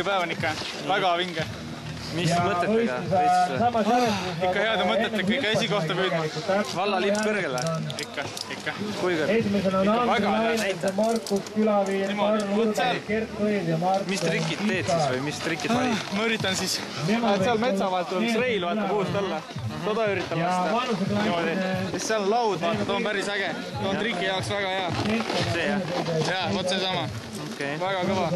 päev on ikka väga vinge. Mis mõtetega? Ikka heade mõtetega, ikka esikohta püüdma. Valla lipp kõrgele? Ikka. Kui kõrgele? Ikka väga näita. Mis trikid teed siis või mis trikid valid? Ma üritan siis, seal metsa vahet tuleb reil vaata puust alla. Toda üritan lasta. Siis seal on laud, vaata, too on päris äge. Too on triki jaoks väga hea. See jah? Jaa, vot see sama. Väga kõva.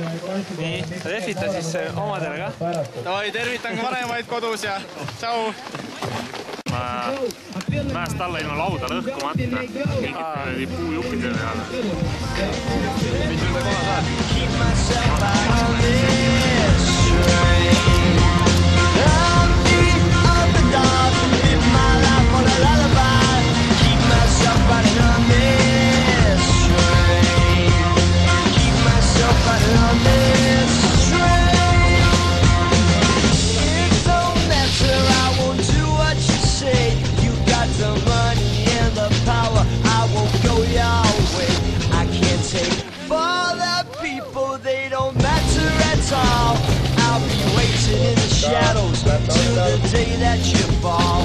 Nii, sa lehvita siis omadele ka? Davai, tervitan ka vanemaid kodus ja tšau! Mäest alla ilma lauda lõhkumata. Mingid puujupidele peale. Mis sul see koha saad? I'll be waiting in the shadows till the day that you fall.